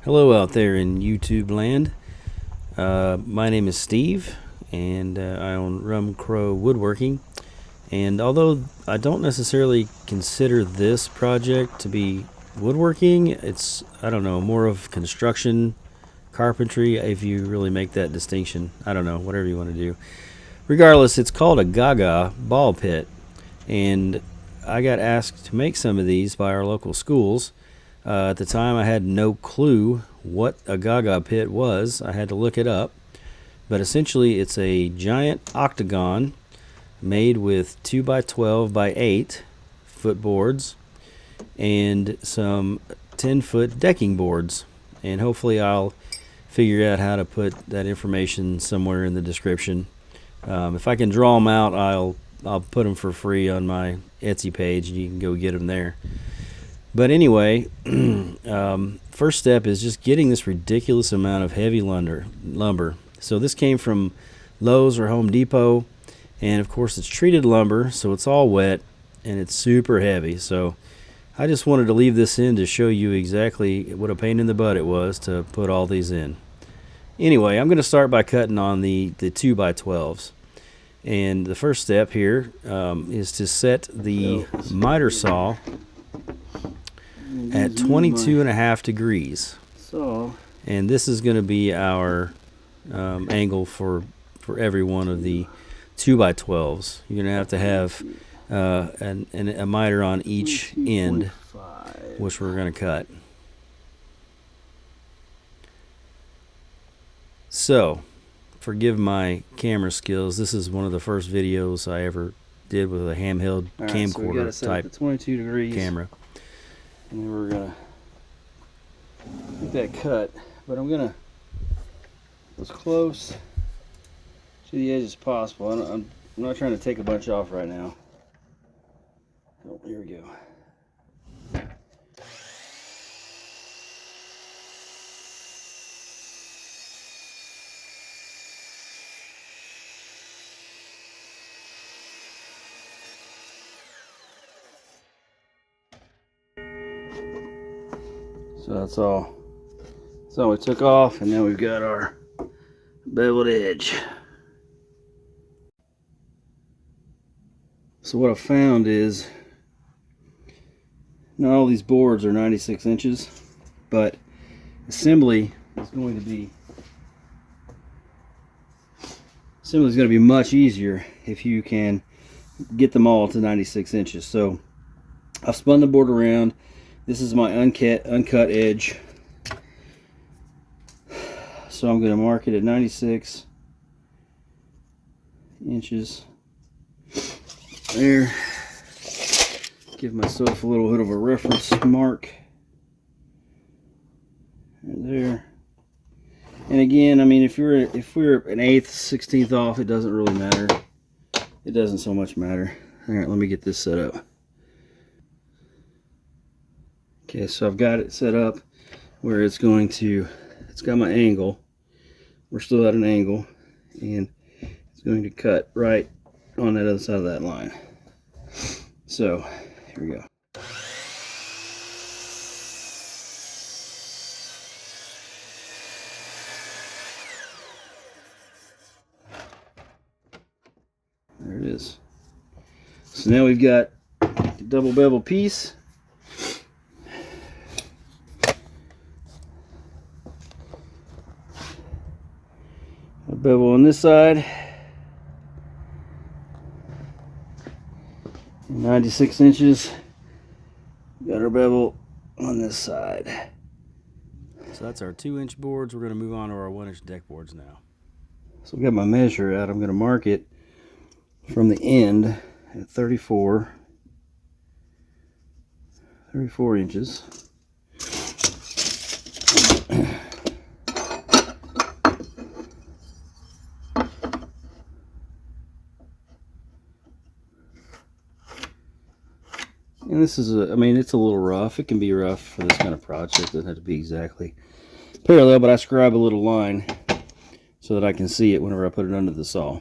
Hello out there in YouTube land. My name is Steve, and I own Rum Crow Woodworking. And although I don't necessarily consider this project to be woodworking, it's, I don't know, more of construction, carpentry, if you really make that distinction. I don't know, whatever you want to do. Regardless, it's called a Gaga ball pit. And I got asked to make some of these by our local schools. At the time, I had no clue what a Gaga pit was. I had to look it up. But essentially, it's a giant octagon made with 2 by 12 by 8 foot boards and some 10-foot decking boards. And hopefully, I'll figure out how to put that information somewhere in the description. If I can draw them out, I'll put them for free on my Etsy page, and you can go get them there. But anyway, first step is just getting this ridiculous amount of heavy lumber. So this came from Lowe's or Home Depot, and of course it's treated lumber, so it's all wet and it's super heavy. So I just wanted to leave this in to show you exactly what a pain in the butt it was to put all these in. Anyway, I'm going to start by cutting on the 2 by 12s. And the first step here is to set the miter saw at 22.5 degrees. And this is going to be our angle for every one of the 2 by 12s. You're going to have a miter on each end, which we're going to cut. So, forgive my camera skills. This is one of the first videos I ever did with a handheld camcorder so type 22 degrees camera. And then we're gonna get that cut, but I'm gonna as close to the edge as possible. I'm not trying to take a bunch off right now. Oh, here we go. So that's all we took off, and now we've got our beveled edge. So what I found is not all these boards are 96 inches, but assembly is going to be much easier if you can get them all to 96 inches. So I've spun the board around. This is my uncut edge. So I'm going to mark it at 96 inches. There. Give myself a little bit of a reference mark. Right there. And again, I mean, if we're an eighth, 16th off, it doesn't really matter. It doesn't so much matter. All right, let me get this set up. Okay, so I've got it set up where it's got my angle. We're still at an angle, and it's going to cut right on that other side of that line. So, here we go. There it is. So now we've got the double bevel piece. A bevel on this side, 96 inches. Got our bevel on this side. So that's our 2-inch boards. We're going to move on to our 1-inch deck boards now. So I've got my measure out. I'm going to mark it from the end at 34 inches. And this is I mean, it's a little rough. It can be rough for this kind of project. It doesn't have to be exactly parallel, but I scribe a little line so that I can see it whenever I put it under the saw.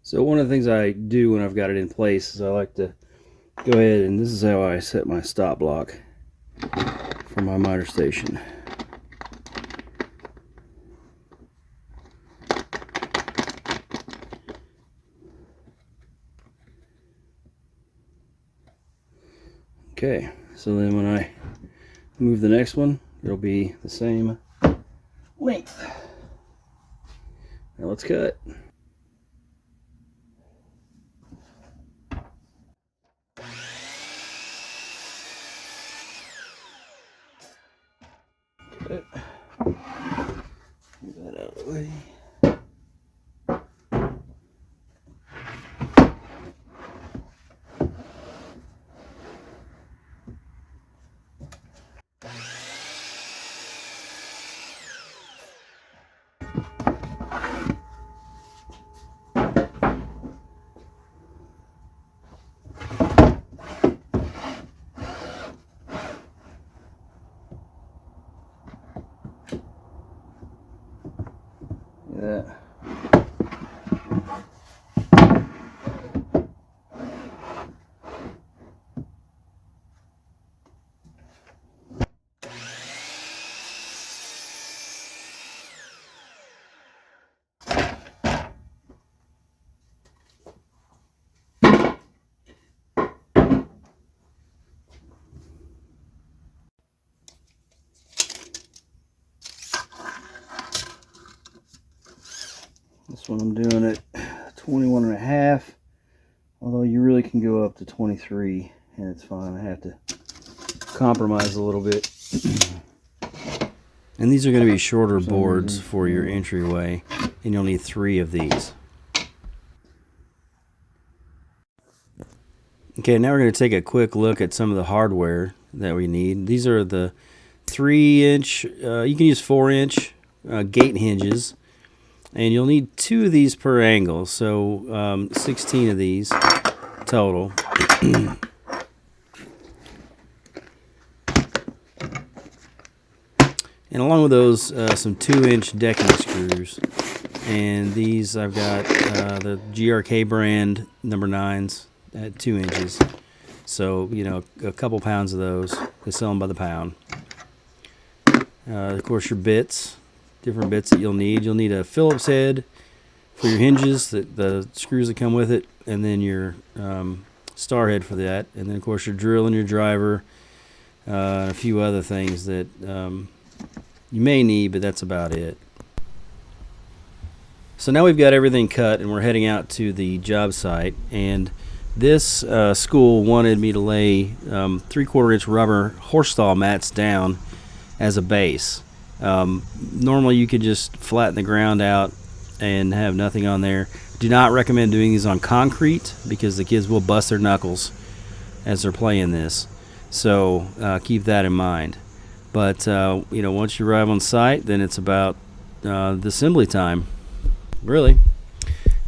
So one of the things I do when I've got it in place is I like to go ahead, and this is how I set my stop block. for my miter station. Okay, so then when I move the next one, it'll be the same length. Now let's cut. Move that out of the way. That. This one I'm doing at 21.5, although you really can go up to 23 and it's fine. I have to compromise a little bit. And these are going to be shorter boards for your entryway, and you'll need 3 of these. Okay, now we're going to take a quick look at some of the hardware that we need. These are the 3-inch, you can use 4-inch gate hinges, and you'll need 2 of these per angle, so 16 of these total. And along with those, some 2-inch decking screws. And these I've got the GRK brand number 9s at 2 inches. So, you know, a couple pounds of those. They sell them by the pound. Of course, your bits, different bits that you'll need. You'll need a Phillips head for your hinges, the screws that come with it, and then your star head for that. And then, of course, your drill and your driver, and a few other things that you may need, but that's about it. So now we've got everything cut and we're heading out to the job site, and this school wanted me to lay 3/4 inch rubber horse stall mats down as a base. Normally you could just flatten the ground out and have nothing on there. Do not recommend doing these on concrete because the kids will bust their knuckles as they're playing this. So keep that in mind. But you know, once you arrive on site, then it's about the assembly time, really.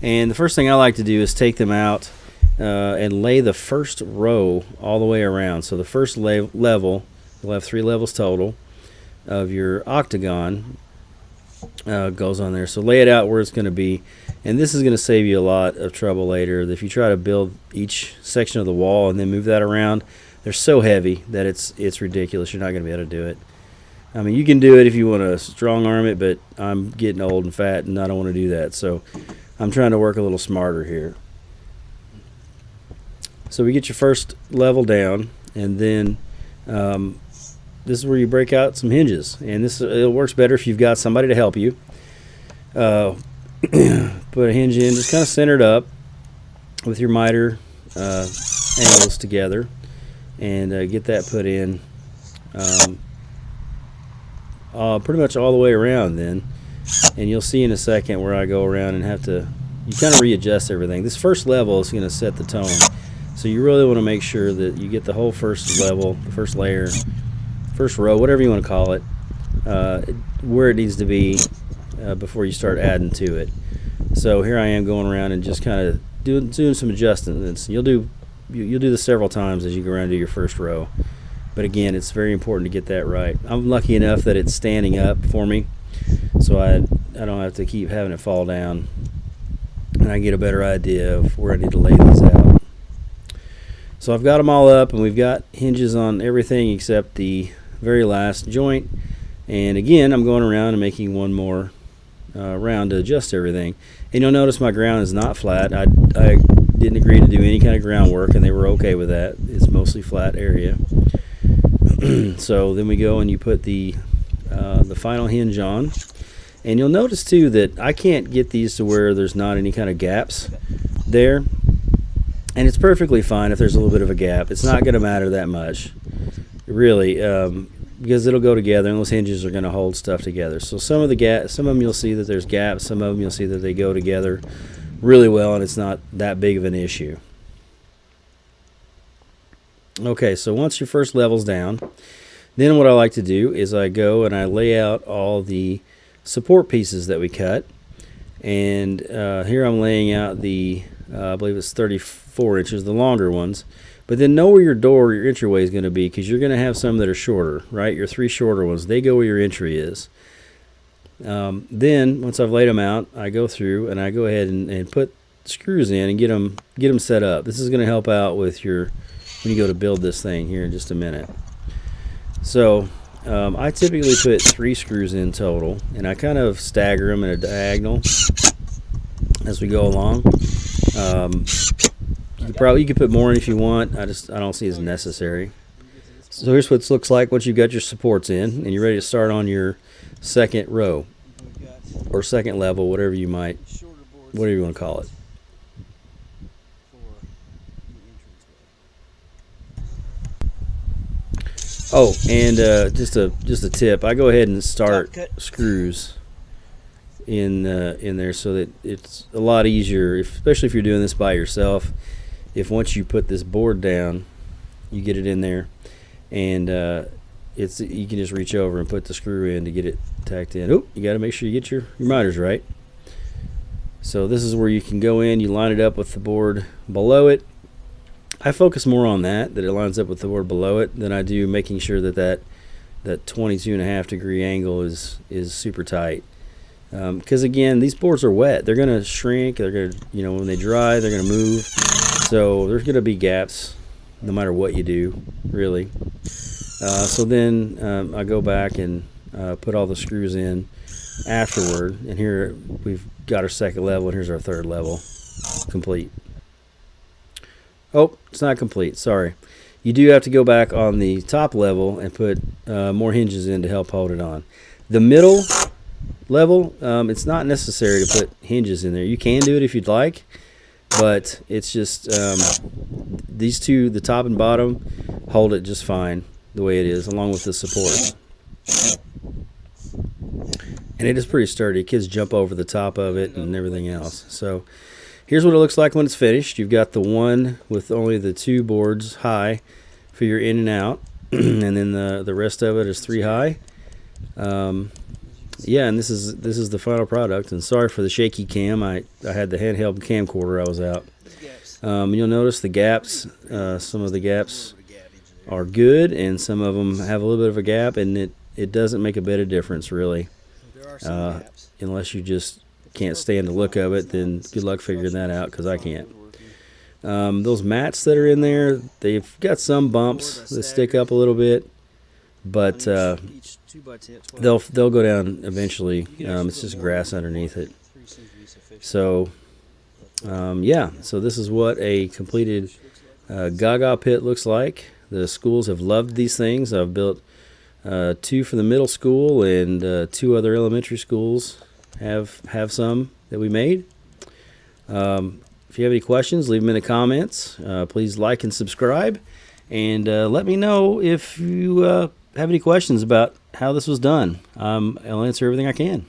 And the first thing I like to do is take them out and lay the first row all the way around. So the first level, you'll have 3 levels total of your octagon goes on there. So lay it out where it's going to be, and this is going to save you a lot of trouble later. If you try to build each section of the wall and then move that around, they're so heavy that it's ridiculous. You're not going to be able to do it. I mean, you can do it if you want to strong arm it, but I'm getting old and fat and I don't want to do that. So I'm trying to work a little smarter here. So we get your first level down, and then this is where you break out some hinges. And it works better if you've got somebody to help you. Put a hinge in, just kind of center it up with your miter angles together, and get that put in pretty much all the way around then. And you'll see in a second where I go around and have to, you kind of readjust everything. This first level is going to set the tone. So you really want to make sure that you get the whole first level, the first layer, first row, whatever you want to call it, where it needs to be before you start adding to it. So here I am going around and just kind of doing some adjustments. You'll do this several times as you go around and do your first row. But again, it's very important to get that right. I'm lucky enough that it's standing up for me, so I don't have to keep having it fall down, and I get a better idea of where I need to lay these out. So I've got them all up, and we've got hinges on everything except the very last joint. And again, I'm going around and making one more round to adjust everything. And you'll notice my ground is not flat. I didn't agree to do any kind of groundwork, and they were okay with that. It's mostly flat area. So then we go and you put the final hinge on. And you'll notice too that I can't get these to where there's not any kind of gaps there. And it's perfectly fine if there's a little bit of a gap. It's not going to matter that much, really, because it'll go together, and those hinges are going to hold stuff together. So some of them you'll see that there's gaps. Some of them you'll see that they go together really well, and it's not that big of an issue. Okay, so once your first level's down, then what I like to do is I go and I lay out all the support pieces that we cut. And here I'm laying out the, I believe it's 34 inches, the longer ones. But then know where your door, your entryway is going to be, because you're going to have some that are shorter, right? Your 3 shorter ones, they go where your entry is. Then, once I've laid them out, I go through and I go ahead and put screws in and get them set up. This is going to help out with when you go to build this thing here in just a minute. So, I typically put 3 screws in total, and I kind of stagger them in a diagonal as we go along. You could put more in if you want. I don't see it as necessary. So here's what it looks like once you've got your supports in and you're ready to start on your second row or second level, whatever you want to call it. Oh, and just a tip. I go ahead and start screws in there so that it's a lot easier, especially if you're doing this by yourself. If once you put this board down, you get it in there, and you can just reach over and put the screw in to get it tacked in. Oh, you got to make sure you get your miters right. So this is where you can go in, you line it up with the board below it. I focus more on that it lines up with the board below it than I do making sure that 22.5 degree angle is super tight. Because again, these boards are wet. They're going to shrink. They're going to, when they dry, they're going to move. So there's going to be gaps no matter what you do, really. So then I go back and put all the screws in afterward. And here we've got our second level, and here's our third level complete. Oh, it's not complete. Sorry. You do have to go back on the top level and put more hinges in to help hold it on. The middle level, it's not necessary to put hinges in there. You can do it if you'd like, but it's just these two, the top and bottom, hold it just fine the way it is, along with the support. And it is pretty sturdy. Kids jump over the top of it and everything else. So here's what it looks like when it's finished. You've got the one with only the 2 boards high for your in and out, and then the rest of it is 3 high. Yeah, and this is the final product. And sorry for the shaky cam. I had the handheld camcorder. I was out. You'll notice the gaps. Some of the gaps are good, and some of them have a little bit of a gap, and it doesn't make a bit of difference really. Unless you just can't stand the look of it, then good luck figuring that out, because I can't. Those mats that are in there, they've got some bumps that stick up a little bit, but they'll go down eventually. It's just grass underneath it. So yeah, so this is what a completed Gaga pit looks like. The schools have loved these things. I've built 2 for the middle school, and 2 other elementary schools have some that we made. If you have any questions, leave them in the comments. Please like and subscribe, and let me know if you have any questions about how this was done. I'll answer everything I can.